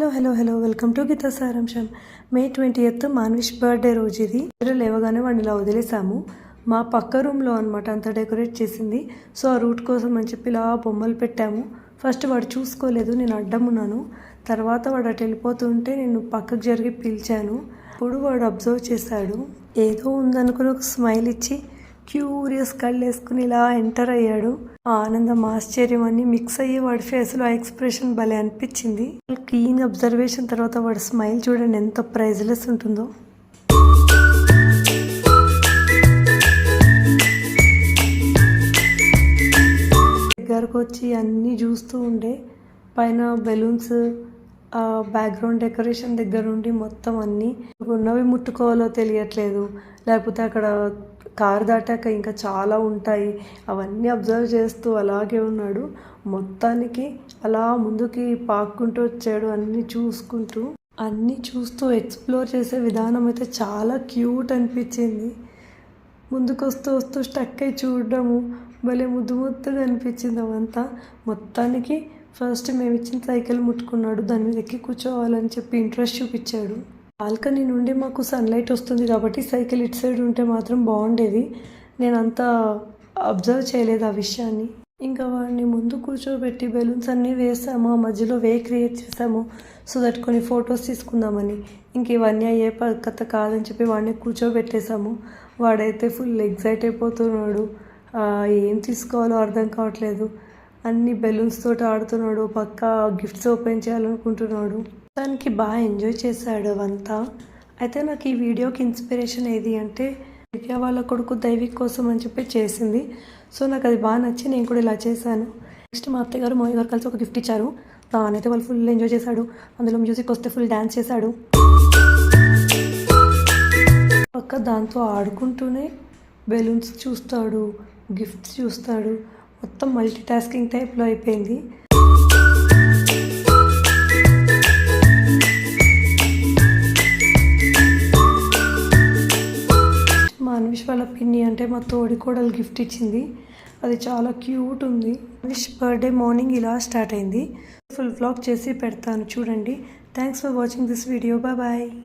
Hello welcome to Gita సారాంశం. మే 20th Manvish birthday రోజు. ఇది లేవగానే వాడిని ఇలా వదిలేసాము. మా పక్క రూమ్లో అనమాట అంతా డెకరేట్ చేసింది. సో ఆ రూట్ కోసం అని చెప్పి ఇలా బొమ్మలు పెట్టాము. ఫస్ట్ వాడు చూసుకోలేదు, నేను అడ్డం ఉన్నాను. తర్వాత వాడు అటు వెళ్ళిపోతుంటే నేను పక్కకు జరిగి పిలిచాను. అప్పుడు వాడు అబ్జర్వ్ చేశాడు. ఏదో ఉందనుకుని ఒక స్మైల్ ఇచ్చి క్యూరియస్ కళ్ళు వేసుకుని ఇలా ఎంటర్ అయ్యాడు. ఆనందం, ఆశ్చర్యం అన్నీ మిక్స్ అయ్యి వాడి ఫేస్లో ఆ ఎక్స్ప్రెషన్ భలే అనిపించింది. క్లీన్ అబ్జర్వేషన్ తర్వాత వాడి స్మైల్ చూడండి ఎంత ప్రైజ్లెస్ ఉంటుందో. దగ్గరకు వచ్చి అన్నీ చూస్తూ ఉండే, పైన బెలూన్స్, బ్యాక్గ్రౌండ్ డెకరేషన్ దగ్గర నుండి మొత్తం అన్నీ ఉన్నవి ముట్టుకోవాలో తెలియట్లేదు. లేకపోతే అక్కడ కార్ దాటాక ఇంకా చాలా ఉంటాయి, అవన్నీ అబ్జర్వ్ చేస్తూ అలాగే ఉన్నాడు. మొత్తానికి అలా ముందుకి పాక్కుంటూ వచ్చాడు, అన్నీ చూస్తూ ఎక్స్ప్లోర్ చేసే విధానం అయితే చాలా క్యూట్ అనిపించింది. ముందుకు వస్తూ స్టక్ అయి చూడడము భలే ముద్దుగా అనిపించింది అవంతా. మొత్తానికి ఫస్ట్ మేము ఇచ్చిన సైకిల్ ముట్టుకున్నాడు, దాని మీద ఎక్కి కూర్చోవాలని చెప్పి ఇంట్రెస్ట్ చూపించాడు. బాల్కనీ నుండి మాకు సన్లైట్ వస్తుంది కాబట్టి సైకిల్ ఇటు సైడ్ ఉంటే మాత్రం బాగుండేది. నేను అంతా అబ్జర్వ్ చేయలేదు ఆ విషయాన్ని. ఇంకా వాడిని ముందు కూర్చోబెట్టి బెలూన్స్ అన్నీ వేసాము, ఆ మధ్యలో వే క్రియేట్ చేసాము సో దట్ కొన్ని ఫొటోస్ తీసుకుందామని. ఇంక ఇవన్నీ అయ్యే కథ కాదని చెప్పి వాడిని కూర్చోబెట్టేసాము. వాడైతే ఫుల్ ఎగ్జైట్ అయిపోతున్నాడు, ఏం తీసుకోవాలో అర్థం కావట్లేదు. అన్ని బెలూన్స్ తోటి ఆడుతున్నాడు, పక్క గిఫ్ట్స్ ఓపెన్ చేయాలనుకుంటున్నాడు. దానికి బాగా ఎంజాయ్ చేశాడు అవంతా. అయితే నాకు ఈ వీడియోకి ఇన్స్పిరేషన్ ఏది అంటే, విద్యా వాళ్ళ కొడుకు దైవిక్ కోసం అని చెప్పి చేసింది. సో నాకు అది బాగా నచ్చి నేను కూడా ఇలా చేశాను. నెక్స్ట్ మా అత్తయ్య గారు మోయ్ గారు కలిసి ఒక గిఫ్ట్ ఇచ్చారు. దానైతే వాళ్ళు ఫుల్ ఎంజాయ్ చేశాడు. అందులో మ్యూజిక్ వస్తే ఫుల్ డ్యాన్స్ చేశాడు. పక్క దాంతో ఆడుకుంటూనే బెలూన్స్ చూస్తాడు, గిఫ్ట్స్ చూస్తాడు. మొత్తం మల్టీ టాస్కింగ్ టైప్లో అయిపోయింది. మాన్విష్ వాళ్ళ పిన్ని అంటే మా తోడి కోడలు గిఫ్ట్ ఇచ్చింది, అది చాలా క్యూట్ ఉంది. మాన్విష్ బర్త్డే మార్నింగ్ ఇలా స్టార్ట్ అయింది. ఫుల్ వ్లాగ్ చేసి పెడతాను చూడండి. Thanks for watching this video. Bye.